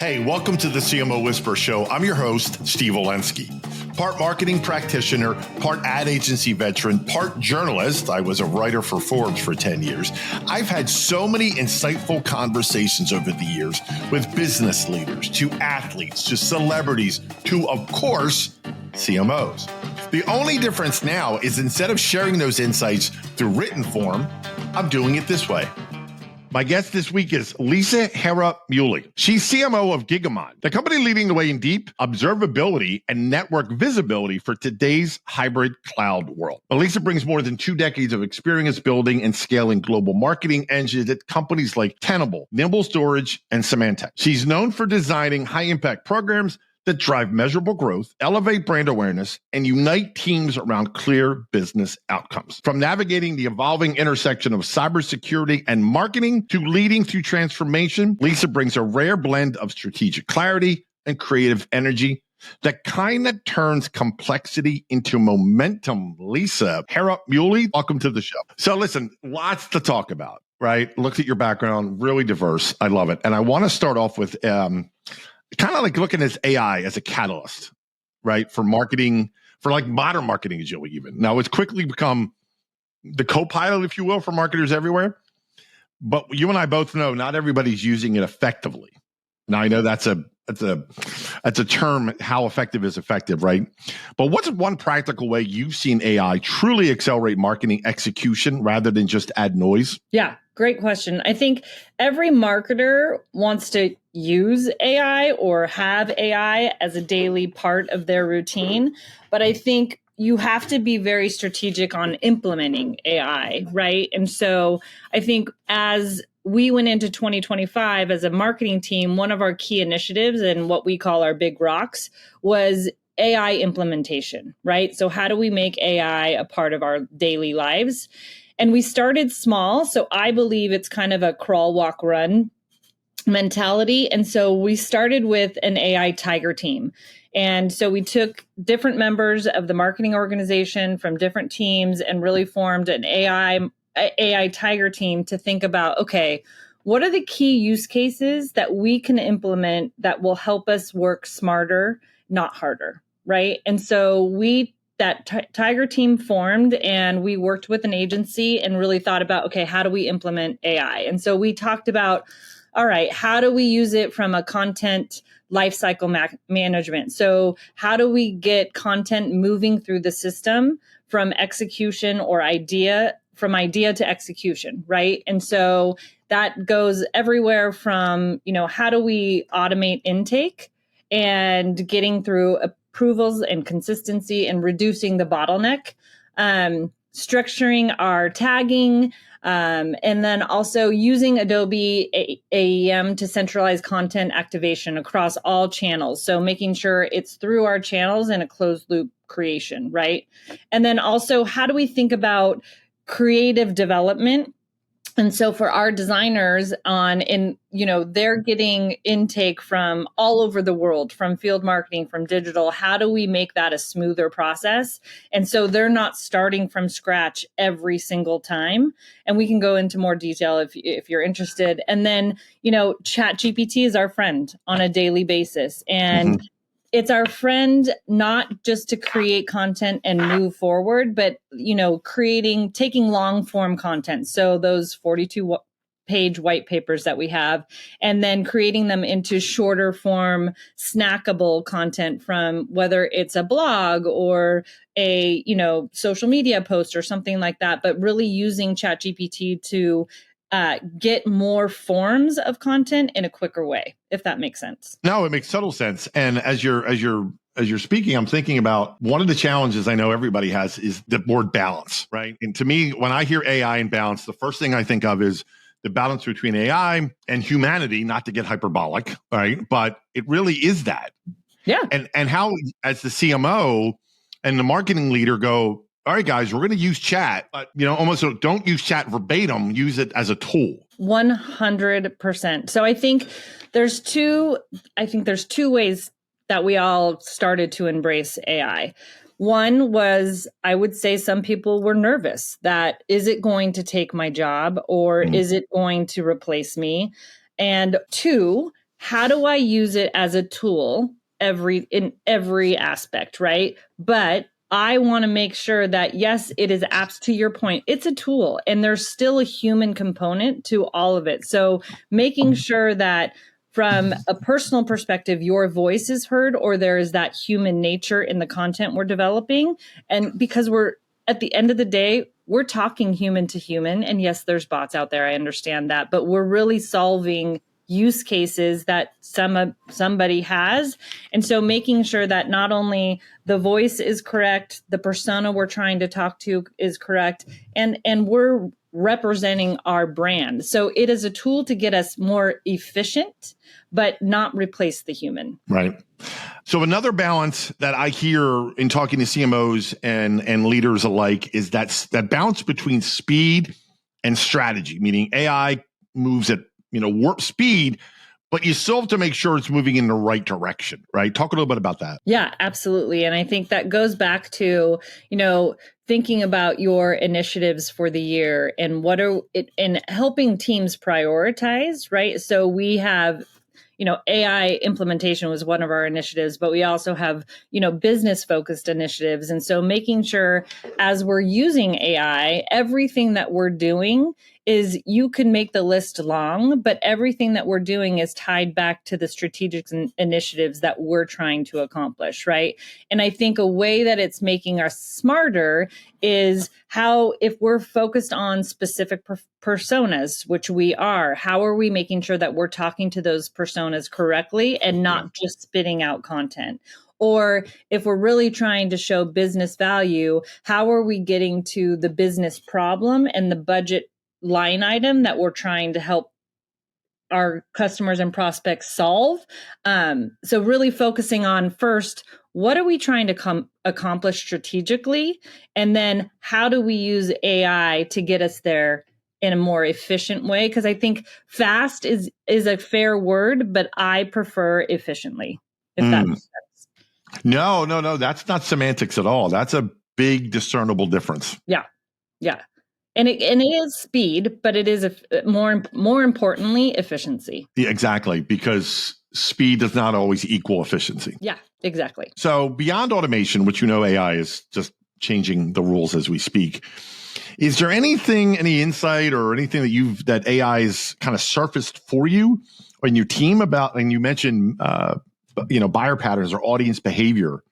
Hey, welcome to the CMO Whisper Show. I'm your host, Steve Olensky. Part marketing practitioner, part ad agency veteran, part journalist. I was a writer for Forbes for 10 years. I've had so many insightful conversations over the years with business leaders, to athletes, to celebrities, to, of course, CMOs. The only difference now is instead of sharing those insights through written form, I'm doing it this way. My guest this week is Lisa Harrup Mieuli. She's CMO of Gigamon, the company leading the way in deep observability and network visibility for today's hybrid cloud world. But Lisa brings more than 2 decades of experience building and scaling global marketing engines at companies like Tenable, Nimble Storage, and Symantec. She's known for designing high-impact programs that drive measurable growth, elevate brand awareness, and unite teams around clear business outcomes. From navigating the evolving intersection of cybersecurity and marketing to leading through transformation, Lisa brings a rare blend of strategic clarity and creative energy that kind of turns complexity into momentum. Lisa Harrup Mieuli, welcome to the show. So listen, lots to talk about, right? Looked at your background, really diverse. I love it. And I want to start off with kind of like looking at AI as a catalyst, right? For marketing, for like modern marketing agility even. Now it's quickly become the co-pilot, if you will, for marketers everywhere. But you and I both know not everybody's using it effectively. Now I know that's a term, how effective is effective, right? But what's one practical way you've seen AI truly accelerate marketing execution rather than just add noise? Yeah, great question. I think every marketer wants to use AI or have AI as a daily part of their routine. But I think you have to be very strategic on implementing AI, right? And so I think as we went into 2025 as a marketing team, one of our key initiatives and what we call our big rocks was AI implementation, right? So how do we make AI a part of our daily lives? And we started small. So I believe it's kind of a crawl, walk, run mentality. And so we started with an AI tiger team. And so we took different members of the marketing organization from different teams and really formed an AI tiger team to think about, okay, what are the key use cases that we can implement that will help us work smarter, not harder, right? And so that tiger team formed and we worked with an agency and really thought about, okay, how do we implement AI? And so we talked about, all right, how do we use it from a content lifecycle management? So how do we get content moving through the system from execution or from idea to execution, right? And so that goes everywhere from, how do we automate intake and getting through approvals and consistency and reducing the bottleneck, structuring our tagging, and then also using Adobe AEM to centralize content activation across all channels. So making sure it's through our channels in a closed loop creation, right? And then also, how do we think about creative development? And so for our designers they're getting intake from all over the world, from field marketing, from digital. How do we make that a smoother process? And so they're not starting from scratch every single time. And we can go into more detail if you're interested. And then, ChatGPT is our friend on a daily basis. And it's our friend, not just to create content and move forward, but, taking long form content. So those 42-page white papers that we have, and then creating them into shorter form, snackable content from whether it's a blog or a, social media post or something like that, but really using ChatGPT to get more forms of content in a quicker way, if that makes sense. No, it makes total sense. And as you're speaking, I'm thinking about one of the challenges I know everybody has is the word balance, right? And to me, when I hear AI and balance, the first thing I think of is the balance between AI and humanity, not to get hyperbolic, right? But it really is that. Yeah. And how, as the CMO and the marketing leader go, all right, guys, we're going to use chat, but almost don't use chat verbatim. Use it as a tool. 100%. So I think there's two ways that we all started to embrace AI. One was, I would say some people were nervous that, is it going to take my job or is it going to replace me? And two, how do I use it as a tool in every aspect, right? But I want to make sure that, yes, it is apps, to your point, it's a tool and there's still a human component to all of it. So making sure that from a personal perspective, your voice is heard, or there is that human nature in the content we're developing. And because we're, at the end of the day, we're talking human to human. And yes, there's bots out there. I understand that, but we're really solving use cases that somebody has. And so making sure that not only the voice is correct, the persona we're trying to talk to is correct, and we're representing our brand. So it is a tool to get us more efficient, but not replace the human. Right. So another balance that I hear in talking to CMOs and leaders alike is that balance between speed and strategy, meaning AI moves at warp speed, but you still have to make sure it's moving in the right direction, right? Talk a little bit about that. Yeah, absolutely. And I think that goes back to, thinking about your initiatives for the year and and helping teams prioritize, right? So we have, AI implementation was one of our initiatives, but we also have, business focused initiatives. And so making sure as we're using AI, everything that we're doing is, you can make the list long, but everything that we're doing is tied back to the strategic initiatives that we're trying to accomplish, right? And I think a way that it's making us smarter is how, if we're focused on specific personas, which we are, how are we making sure that we're talking to those personas correctly and not just spitting out content? Or if we're really trying to show business value, how are we getting to the business problem and the budget line item that we're trying to help our customers and prospects solve? So really focusing on, first, what are we trying to accomplish strategically? And then how do we use AI to get us there in a more efficient way? Because I think fast is a fair word, but I prefer efficiently, if that makes sense. No, that's not semantics at all. That's a big discernible difference. Yeah. And it is speed, but it is more importantly, efficiency. Yeah, exactly, because speed does not always equal efficiency. Yeah, exactly. So beyond automation, which AI is just changing the rules as we speak, is there any insight or anything that AI has kind of surfaced for you or in your team about? And you mentioned buyer patterns or audience behavior.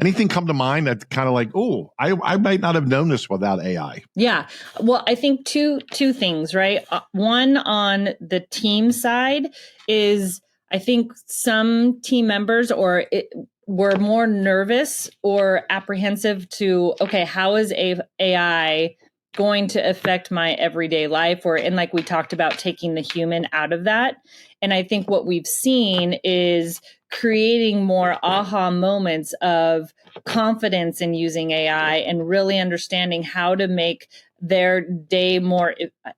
Anything come to mind that's kind of like, oh, I might not have known this without AI? Yeah. Well, I think two things, right? One, on the team side is, I think some team members were more nervous or apprehensive to, okay, how is AI going to affect my everyday life? And like we talked about, taking the human out of that. And I think what we've seen is creating more aha moments of confidence in using AI and really understanding how to make their day more,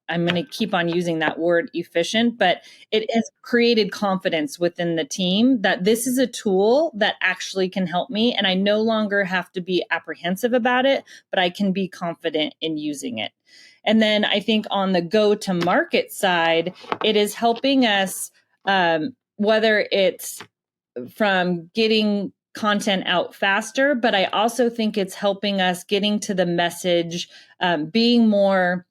I'm going to keep on using that word, efficient, but it has created confidence within the team that this is a tool that actually can help me. And I no longer have to be apprehensive about it, but I can be confident in using it. And then I think on the go-to-market side, it is helping us, whether it's from getting content out faster, but I also think it's helping us getting to the message, being more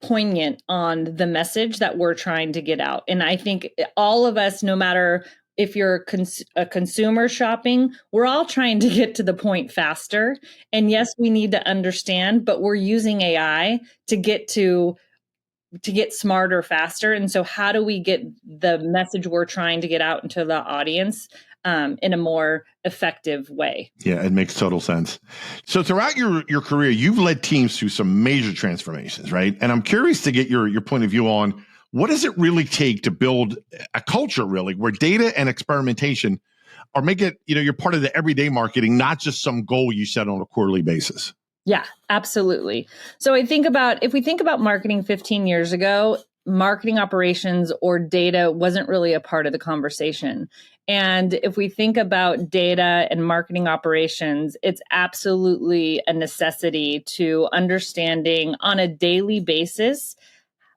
poignant on the message that we're trying to get out. And I think all of us, no matter if you're a consumer shopping, we're all trying to get to the point faster. And yes, we need to understand, but we're using AI to get smarter faster. And so how do we get the message we're trying to get out into the audience in a more effective way? Yeah, it makes total sense. So throughout your career, you've led teams through some major transformations, right? And I'm curious to get your point of view on, what does it really take to build a culture, really, where data and experimentation are make it, you're part of the everyday marketing, not just some goal you set on a quarterly basis? Yeah, absolutely. So if we think about marketing 15 years ago, marketing operations or data wasn't really a part of the conversation. And if we think about data and marketing operations, it's absolutely a necessity to understanding on a daily basis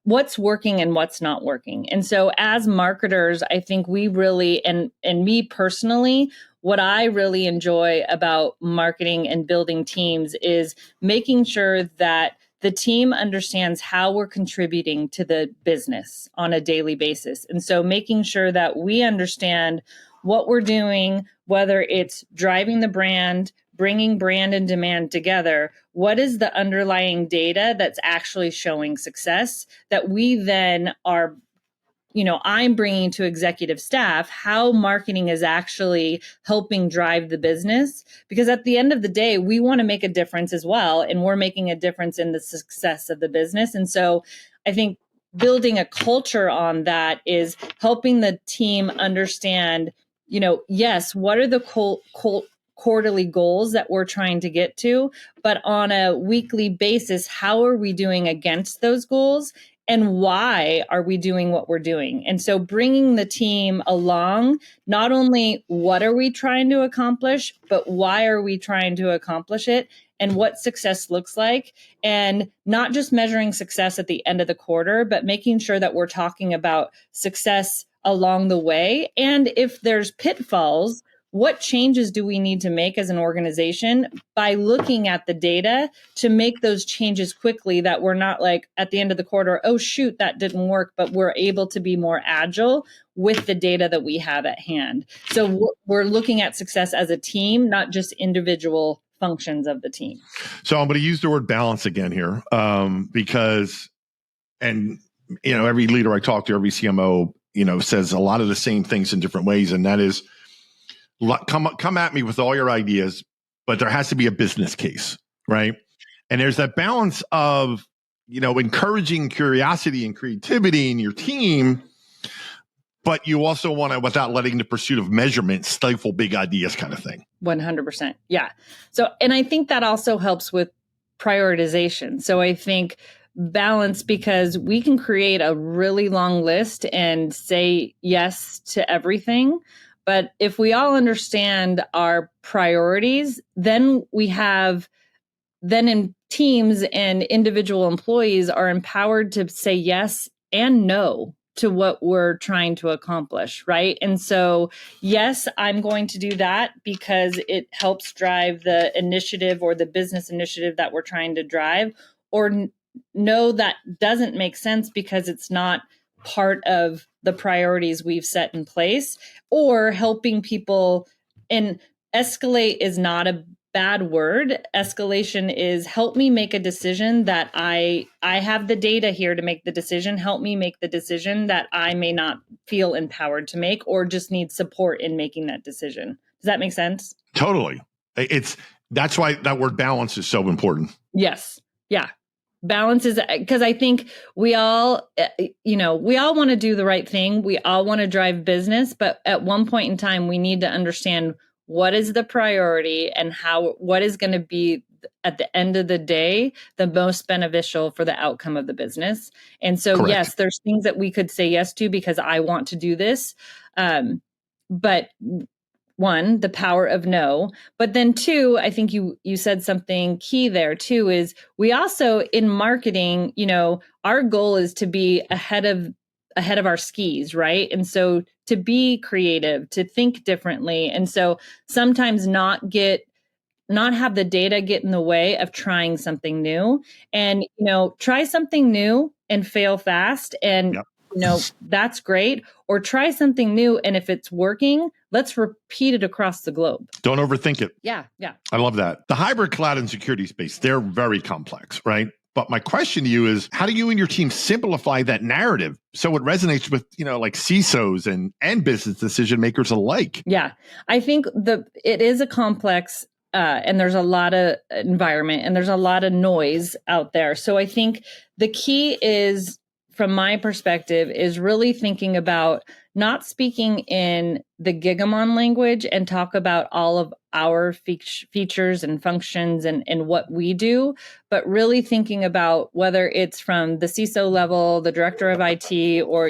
what's working and what's not working. And so as marketers, I think we really, and me personally, what I really enjoy about marketing and building teams is making sure that the team understands how we're contributing to the business on a daily basis. And so making sure that we understand what we're doing, whether it's driving the brand, bringing brand and demand together, what is the underlying data that's actually showing success that we then are, I'm bringing to executive staff, how marketing is actually helping drive the business. Because at the end of the day, we want to make a difference as well. And we're making a difference in the success of the business. And so I think building a culture on that is helping the team understand, yes, what are the quarterly goals that we're trying to get to, but on a weekly basis, how are we doing against those goals? And why are we doing what we're doing? And so bringing the team along, not only what are we trying to accomplish, but why are we trying to accomplish it and what success looks like. And not just measuring success at the end of the quarter, but making sure that we're talking about success along the way. And if there's pitfalls, what changes do we need to make as an organization by looking at the data to make those changes quickly, that we're not like at the end of the quarter, oh, shoot, that didn't work, but we're able to be more agile with the data that we have at hand. So we're looking at success as a team, not just individual functions of the team. So I'm going to use the word balance again here because, every leader I talk to, every CMO, says a lot of the same things in different ways. And that is, come at me with all your ideas, but there has to be a business case, right? And there's that balance of, encouraging curiosity and creativity in your team, but you also want to, without letting the pursuit of measurement stifle big ideas kind of thing. 100%. Yeah. So, and I think that also helps with prioritization. So I think balance, because we can create a really long list and say yes to everything. But if we all understand our priorities, then in teams and individual employees are empowered to say yes and no to what we're trying to accomplish, right? And so, yes, I'm going to do that because it helps drive the initiative or the business initiative that we're trying to drive, or no, that doesn't make sense because it's not part of the priorities we've set in place, or helping people. And escalate is not a bad word. Escalation is help me make a decision that I have the data here to make the decision. Help me make the decision that I may not feel empowered to make, or just need support in making that decision. Does that make sense? Totally. That's why that word balance is so important. Yes. Yeah. Balance is, because I think we all want to do the right thing. We all want to drive business, but at one point in time, we need to understand what is the priority and what is going to be at the end of the day the most beneficial for the outcome of the business. And so, correct. Yes, there's things that we could say yes to because I want to do this. But one, the power of no. But then two, I think you said something key there too, is we also in marketing, our goal is to be ahead of our skis, right? And so to be creative, to think differently. And so sometimes not have the data get in the way of trying something new, and, try something new and fail fast. And, yep. That's great. Or try something new. And if it's working, let's repeat it across the globe. Don't overthink it. Yeah. Yeah. I love that. The hybrid cloud and security space, they're very complex, right? But my question to you is, how do you and your team simplify that narrative so it resonates with, like CISOs and business decision makers alike? Yeah, I think it is a complex and there's a lot of environment and there's a lot of noise out there. So I think the key is, from my perspective, is really thinking about not speaking in the Gigamon language and talk about all of our features and functions and what we do, but really thinking about whether it's from the CISO level, the director of IT, or,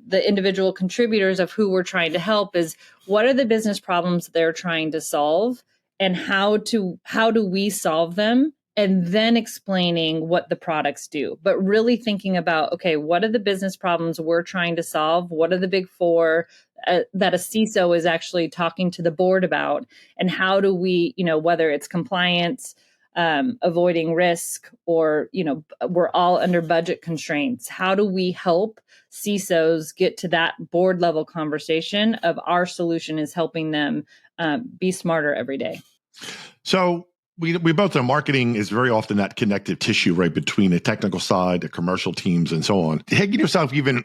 the individual contributors of who we're trying to help, is what are the business problems they're trying to solve and how do we solve them and then explaining what the products do, but really thinking about, okay, what are the business problems we're trying to solve? What are the big four that a CISO is actually talking to the board about? And how do we, whether it's compliance, avoiding risk, or, we're all under budget constraints. How do we help CISOs get to that board level conversation of our solution is helping them be smarter every day? So we both know marketing is very often that connective tissue, right, between the technical side, the commercial teams, and so on. Taking yourself even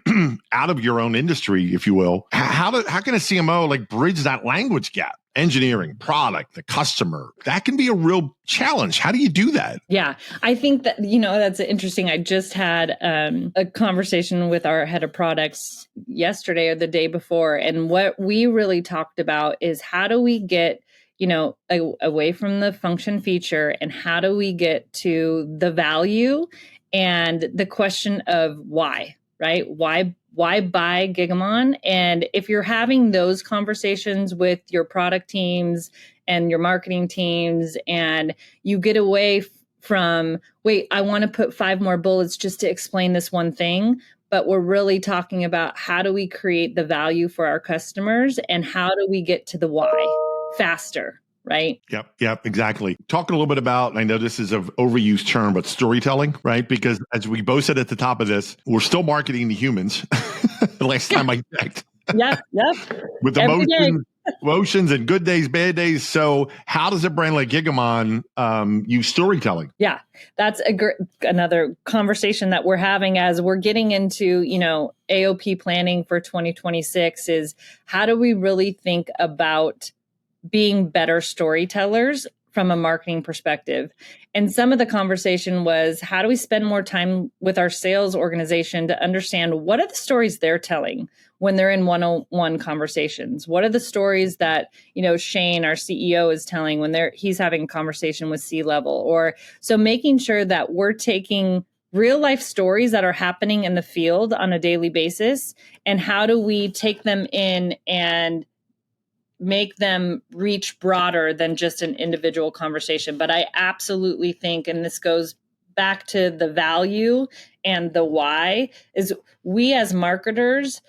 out of your own industry, if you will, how can a CMO like bridge that language gap? Engineering, product, the customer, that can be a real challenge. How do you do that? Yeah, I think that, that's interesting. I just had a conversation with our head of products yesterday or the day before. And what we really talked about is how do we get away from the function feature, and how do we get to the value and the question of why, right? Why buy Gigamon? And if you're having those conversations with your product teams and your marketing teams, and you get away from, wait, I want to put 5 more bullets just to explain this one thing, but we're really talking about how do we create the value for our customers, and how do we get to the why faster, right? Yep, exactly. Talk a little bit about, I know this is an overused term, but storytelling, right? Because as we both said at the top of this, we're still marketing the humans. The last time I checked. Yep. With emotions and good days, bad days. So how does a brand like Gigamon use storytelling? Yeah, that's another conversation that we're having as we're getting into, AOP planning for 2026 is how do we really think about being better storytellers from a marketing perspective? And some of the conversation was, how do we spend more time with our sales organization to understand what are the stories they're telling when they're in one-on-one conversations? What are the stories that, Shane, our CEO, is telling when he's having a conversation with C-level? Or so making sure that we're taking real life stories that are happening in the field on a daily basis, and how do we take them in and make them reach broader than just an individual conversation. But I absolutely think, and this goes back to the value and the why, is we as marketers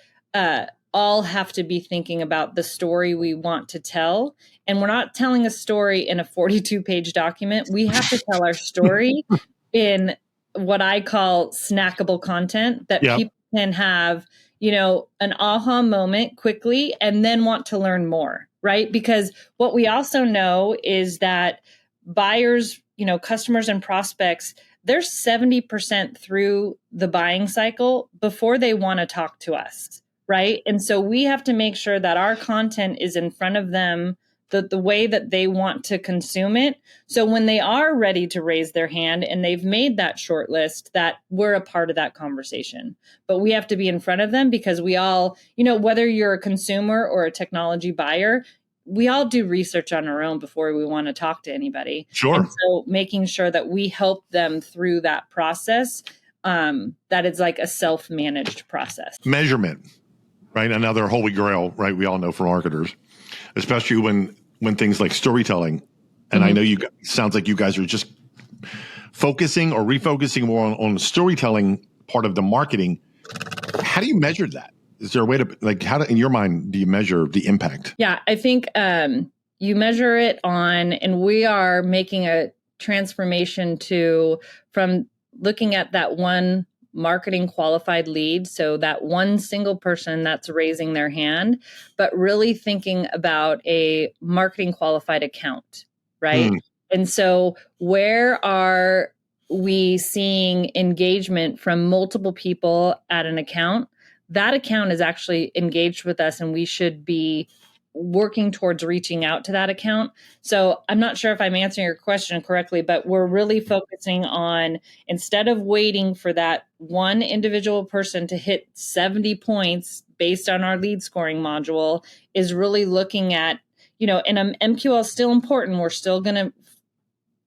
all have to be thinking about the story we want to tell. And we're not telling a story in a 42-page document. We have to tell our story in what I call snackable content that people can have, an aha moment quickly and then want to learn more, right? Because what we also know is that buyers, customers and prospects, they're 70% through the buying cycle before they want to talk to us, right? And so we have to make sure that our content is in front of them the way that they want to consume it. So when they are ready to raise their hand and they've made that short list, that we're a part of that conversation. But we have to be in front of them because we all, whether you're a consumer or a technology buyer, we all do research on our own before we want to talk to anybody. Sure. And so making sure that we help them through that process, that it's like a self-managed process. Measurement, right? Another holy grail, right? We all know for marketers, especially when things like storytelling. And I know sounds like you guys are just focusing or refocusing more on the storytelling part of the marketing. How do you measure that? Is there a way to, in your mind, do you measure the impact? Yeah, I think you measure it and we are making a transformation from looking at that one marketing qualified lead, so that one single person that's raising their hand, but really thinking about a marketing qualified account, right? And so where are we seeing engagement from multiple people at an account? That account is actually engaged with us, and we should be working towards reaching out to that account. So I'm not sure if I'm answering your question correctly, but we're really focusing on, instead of waiting for that one individual person to hit 70 points based on our lead scoring module, is really looking at, and MQL is still important. We're still going to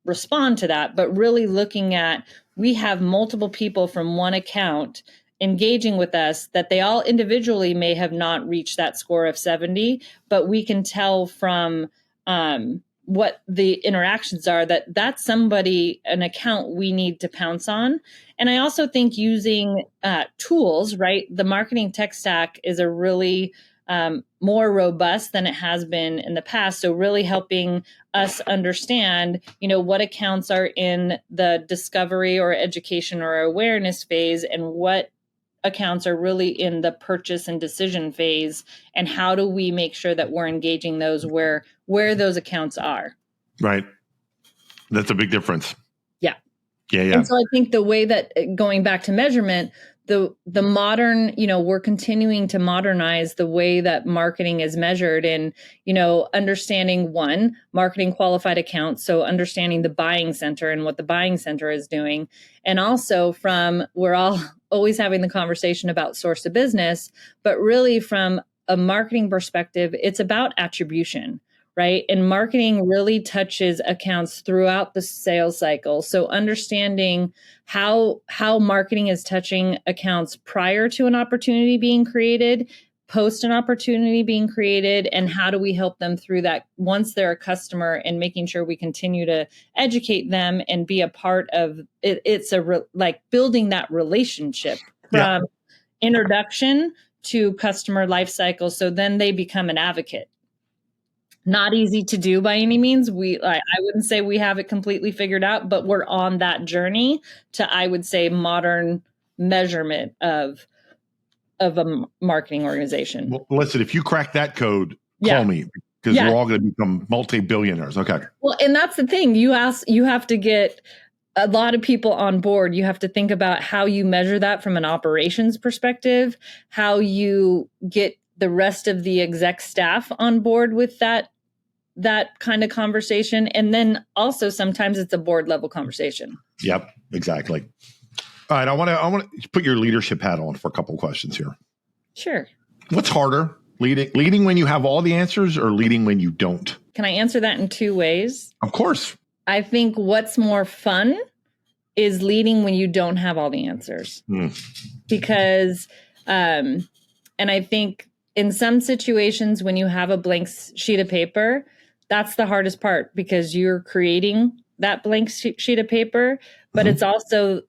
respond to that, but really looking at, we have multiple people from one account engaging with us that they all individually may have not reached that score of 70, but we can tell from what the interactions are, that's somebody, an account we need to pounce on. And I also think using tools, right? The marketing tech stack is a really more robust than it has been in the past. So really helping us understand, what accounts are in the discovery or education or awareness phase, and what accounts are really in the purchase and decision phase, and how do we make sure that we're engaging those where those accounts are. Right. That's a big difference. Yeah. Yeah. And so I think the way that, going back to measurement, the modern, we're continuing to modernize the way that marketing is measured, and, understanding marketing qualified accounts. So understanding the buying center and what the buying center is doing. And also we're all always having the conversation about source of business, but really from a marketing perspective, it's about attribution. Right. And marketing really touches accounts throughout the sales cycle. So understanding how marketing is touching accounts prior to an opportunity being created, post an opportunity being created, and how do we help them through that once they're a customer, and making sure we continue to educate them and be a part of it. It's like building that relationship from introduction to customer life cycle. So then they become an advocate. Not easy to do by any means. I wouldn't say we have it completely figured out, but we're on that journey to, I would say, modern measurement of a marketing organization. Well, listen, if you crack that code, call me, because we're all going to become multi-billionaires. Okay. Well, and that's the thing. You have to get a lot of people on board. You have to think about how you measure that from an operations perspective, how you get the rest of the exec staff on board with that kind of conversation. And then also sometimes it's a board level conversation. Yep, exactly. All right. I want to put your leadership hat on for a couple of questions here. Sure. What's harder, leading when you have all the answers, or leading when you don't? Can I answer that in two ways? Of course. I think what's more fun is leading when you don't have all the answers. Because, and I think in some situations when you have a blank sheet of paper, that's the hardest part, because you're creating that blank sheet of paper, but it's also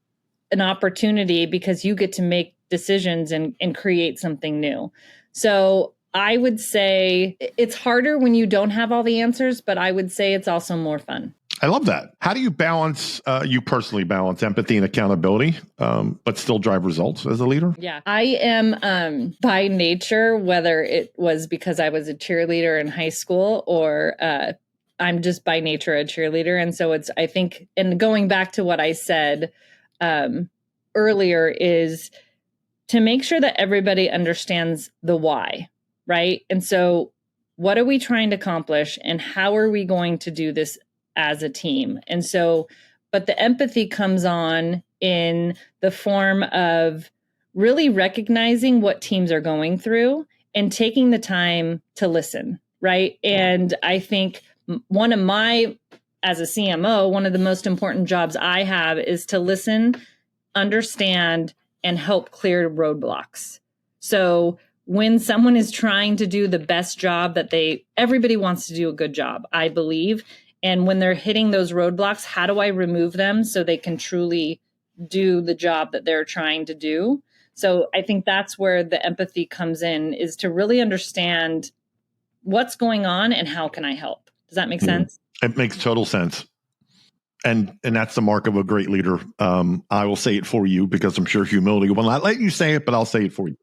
an opportunity because you get to make decisions and create something new. So I would say it's harder when you don't have all the answers, but I would say it's also more fun. I love that. How do you you personally balance empathy and accountability, but still drive results as a leader? Yeah, I am by nature, whether it was because I was a cheerleader in high school or I'm just by nature a cheerleader. And so I think, and going back to what I said earlier, is to make sure that everybody understands the why, right? And so what are we trying to accomplish, and how are we going to do this as a team? And so, but the empathy comes on in the form of really recognizing what teams are going through and taking the time to listen, right? And I think as a CMO, one of the most important jobs I have is to listen, understand, and help clear roadblocks. So when someone is trying to do the best job everybody wants to do a good job, I believe. And when they're hitting those roadblocks, how do I remove them so they can truly do the job that they're trying to do? So I think that's where the empathy comes in, is to really understand what's going on and how can I help? Does that make sense? It makes total sense. And that's the mark of a great leader. I will say it for you, because I'm sure humility will not let you say it, but I'll say it for you.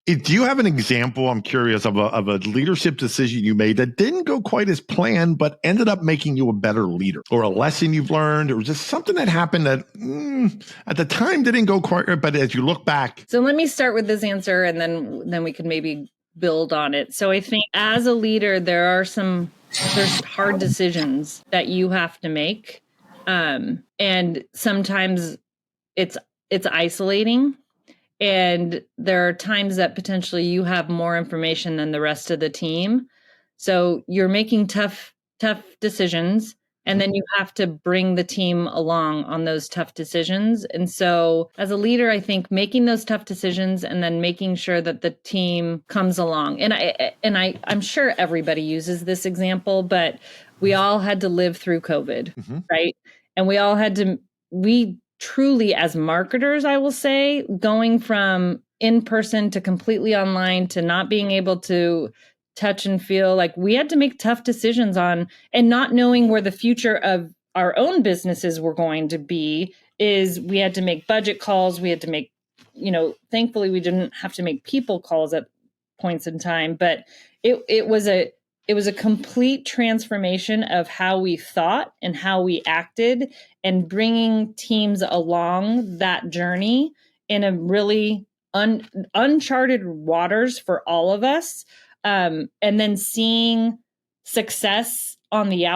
Do you have an example, I'm curious, of a leadership decision you made that didn't go quite as planned, but ended up making you a better leader, or a lesson you've learned, or just something that happened that at the time didn't go quite right, but as you look back? So let me start with this answer, and then we can maybe build on it. So I think as a leader, there's hard decisions that you have to make. And sometimes it's isolating. And there are times that potentially you have more information than the rest of the team. So you're making tough decisions. And then you have to bring the team along on those tough decisions. And so as a leader, I think making those tough decisions and then making sure that the team comes along. And I'm sure everybody uses this example, but we all had to live through COVID, right? And we truly, as marketers, I will say, going from in person to completely online to not being able to touch and feel, like we had to make tough decisions on, and not knowing where the future of our own businesses were going to be, is we had to make budget calls. We had to make, thankfully we didn't have to make people calls at points in time, but it was a complete transformation of how we thought and how we acted, and bringing teams along that journey in a really uncharted waters for all of us. And then seeing success on the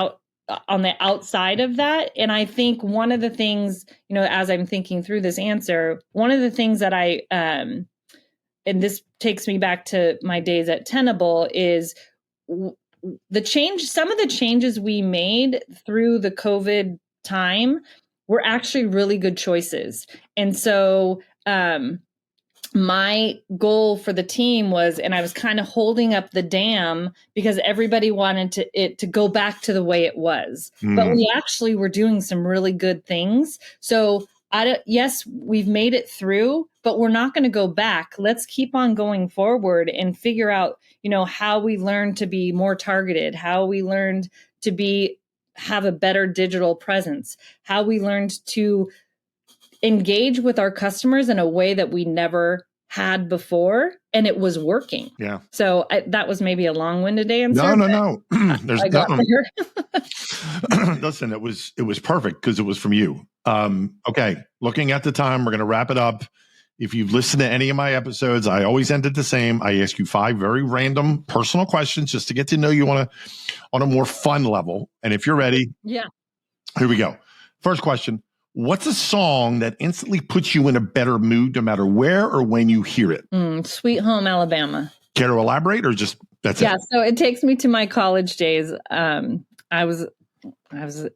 outside of that. And I think one of the things, as I'm thinking through this answer, one of the things that and this takes me back to my days at Tenable, is some of the changes we made through the COVID time were actually really good choices. And so, my goal for the team was, and I was kind of holding up the dam because everybody wanted it to go back to the way it was. But we actually were doing some really good things. So yes, we've made it through, but we're not going to go back. Let's keep on going forward and figure out, how we learned to be more targeted, how we learned to have a better digital presence, how we learned to engage with our customers in a way that we never had before, and it was working. Yeah. So that was maybe a long-winded answer. No. There's I got there. Listen, it was perfect because it was from you. Okay. Looking at the time, we're going to wrap it up. If you've listened to any of my episodes, I always end it the same. I ask you 5 very random personal questions just to get to know you on a more fun level. And if you're ready, yeah, here we go. First question. What's a song that instantly puts you in a better mood no matter where or when you hear it? Sweet Home Alabama. Care to elaborate, or just that's it? Yeah, so it takes me to my college days. I was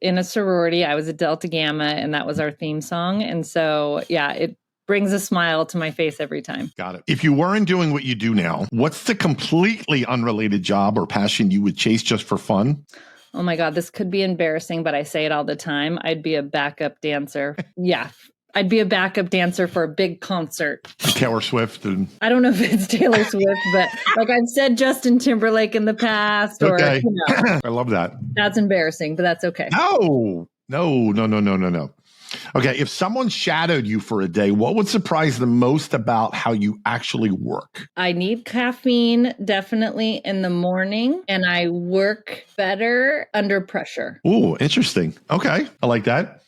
in a sorority. I was a Delta Gamma, and that was our theme song. And so, yeah, it brings a smile to my face every time. Got it. If you weren't doing what you do now, what's the completely unrelated job or passion you would chase just for fun? Oh my God, this could be embarrassing, but I say it all the time. I'd be a backup dancer. Yeah. I'd be a backup dancer for a big concert. Taylor Swift. I don't know if it's Taylor Swift, but like I've said Justin Timberlake in the past. Okay. I love that. That's embarrassing, but that's okay. No. Okay. If someone shadowed you for a day, what would surprise them most about how you actually work? I need caffeine definitely in the morning, and I work better under pressure. Ooh, interesting. Okay. I like that.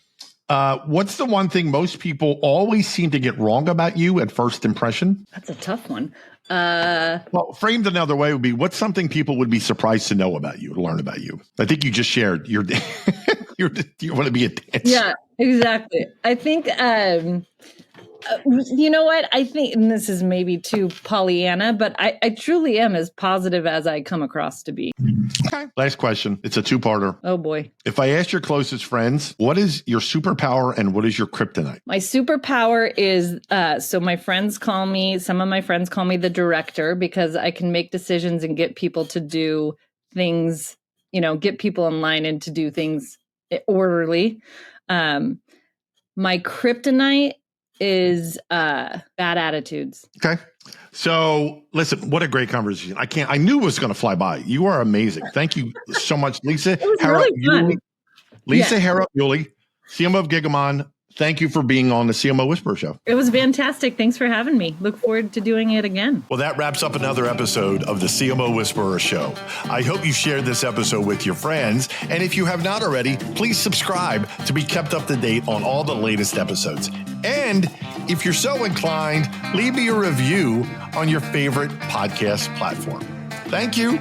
What's the one thing most people always seem to get wrong about you at first impression? That's a tough one. Well, framed another way would be, what's something people would be surprised to know about you, to learn about you? I think you just shared you want to be a dancer. Yeah, exactly. I think, you know what? I think, and this is maybe too Pollyanna, but I truly am as positive as I come across to be. Okay. Last question. It's a 2-parter. Oh boy. If I asked your closest friends, what is your superpower and what is your kryptonite? My superpower is, some of my friends call me the director, because I can make decisions and get people to do things, get people in line and to do things orderly. My kryptonite is bad attitudes. Okay. So listen, what a great conversation. I knew it was going to fly by. You are amazing. Thank you so much, Lisa Harrup Mieuli. Lisa Harrup Mieuli, CMO of Gigamon. Thank you for being on the CMO Whisperer Show. It was fantastic. Thanks for having me. Look forward to doing it again. Well, that wraps up another episode of the CMO Whisperer Show. I hope you shared this episode with your friends. And if you have not already, please subscribe to be kept up to date on all the latest episodes. And if you're so inclined, leave me a review on your favorite podcast platform. Thank you.